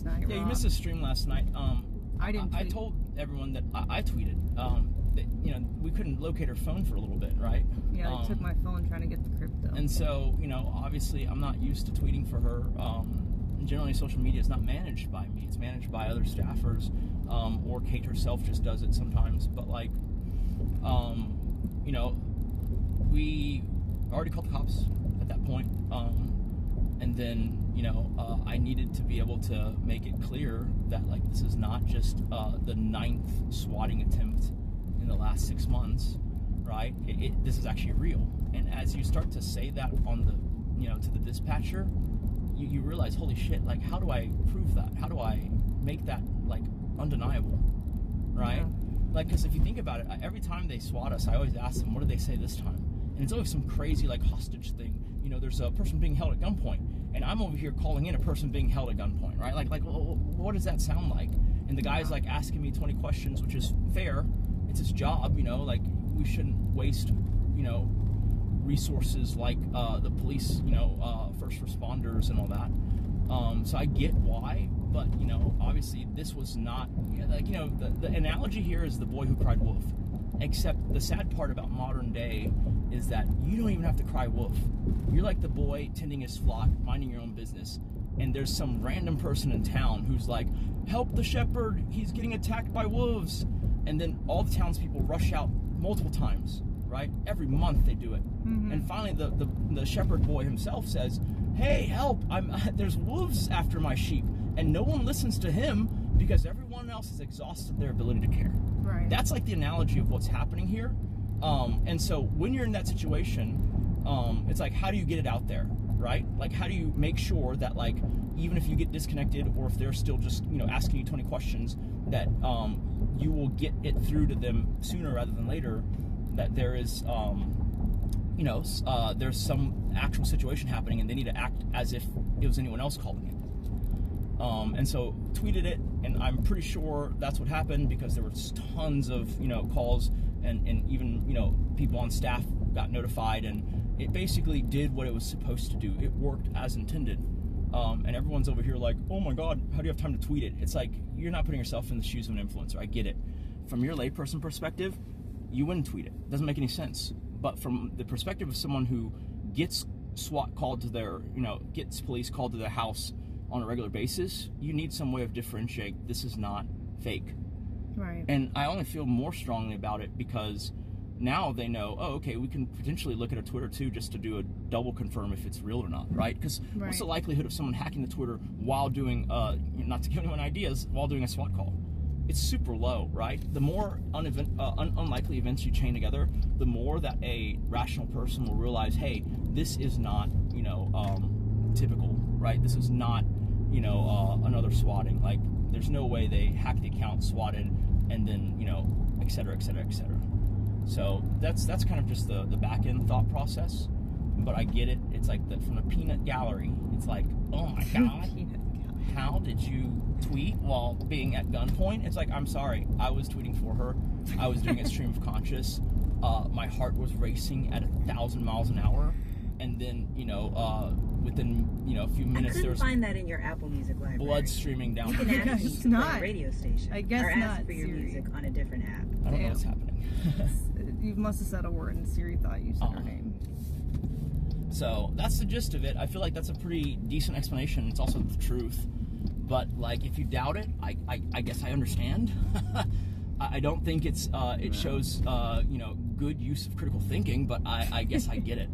night. Yeah, you missed the stream last night. I didn't. I told everyone that I tweeted. That, we couldn't locate her phone for a little bit, right? Yeah, they took my phone trying to get the crypto. And so, obviously, I'm not used to tweeting for her. Generally, social media is not managed by me; it's managed by other staffers, or Kate herself just does it sometimes. But we already called the cops at that point. And then, I needed to be able to make it clear that, this is not just the 9th swatting attempt in the last 6 months, right? This is actually real. And as you start to say that on the, to the dispatcher, you realize, holy shit, how do I prove that? How do I make that, undeniable, right? Yeah. Because if you think about it, every time they swat us, I always ask them, what did they say this time? And it's always some crazy, hostage thing. There's a person being held at gunpoint, and I'm over here calling in a person being held at gunpoint, right? What does that sound like? And the guy's, asking me 20 questions, which is fair. It's his job, we shouldn't waste, resources like the police, first responders and all that. So I get why, but, obviously this was not, the analogy here is the boy who cried wolf. Except the sad part about modern day is that you don't even have to cry wolf. You're like the boy tending his flock, minding your own business, and there's some random person in town who's like, help the shepherd, he's getting attacked by wolves. And then all the townspeople rush out multiple times, right? Every month they do it. Mm-hmm. And finally the shepherd boy himself says, hey, help, there's wolves after my sheep. And no one listens to him because everyone else has exhausted their ability to care. Right. That's the analogy of what's happening here. And so when you're in that situation, it's how do you get it out there, right? How do you make sure that even if you get disconnected or if they're still just, asking you 20 questions, that you will get it through to them sooner rather than later, that there is, there's some actual situation happening and they need to act as if it was anyone else calling it. And so tweeted it, and I'm pretty sure that's what happened because there were tons of, calls and even, people on staff got notified, and it basically did what it was supposed to do. It worked as intended. And everyone's over here like, oh my God, how do you have time to tweet it? It's you're not putting yourself in the shoes of an influencer. I get it. From your layperson perspective, you wouldn't tweet it. It doesn't make any sense. But from the perspective of someone who gets SWAT called to their, gets police called to their house on a regular basis, you need some way of differentiating this is not fake. Right. And I only feel more strongly about it because now they know, oh, okay, we can potentially look at a Twitter too just to do a double confirm if it's real or not, right? Because what's the likelihood of someone hacking the Twitter while doing, not to give anyone ideas, while doing a SWAT call? It's super low, right? The more unlikely events you chain together, the more that a rational person will realize, hey, this is not, typical, right? This is not, another swatting. There's no way they hacked the account, swatted, and then, et cetera, et cetera, et cetera. So that's kind of just the back end thought process. But I get it. It's from the peanut gallery. It's oh my God, how did you tweet while being at gunpoint? It's I'm sorry, I was tweeting for her. I was doing a stream of conscious. My heart was racing at 1,000 miles an hour. And then, within, a few minutes, there's find that in your Apple Music library. Blood streaming down. You can ask it's not a radio station. I guess or not. Ask for your Siri. music on a different app. I don't know what's happening. You must have said a word and Siri thought you said her name. So that's the gist of it. I feel like that's a pretty decent explanation. It's also the truth. But if you doubt it, I guess I understand. I don't think it shows good use of critical thinking, but I guess I get it,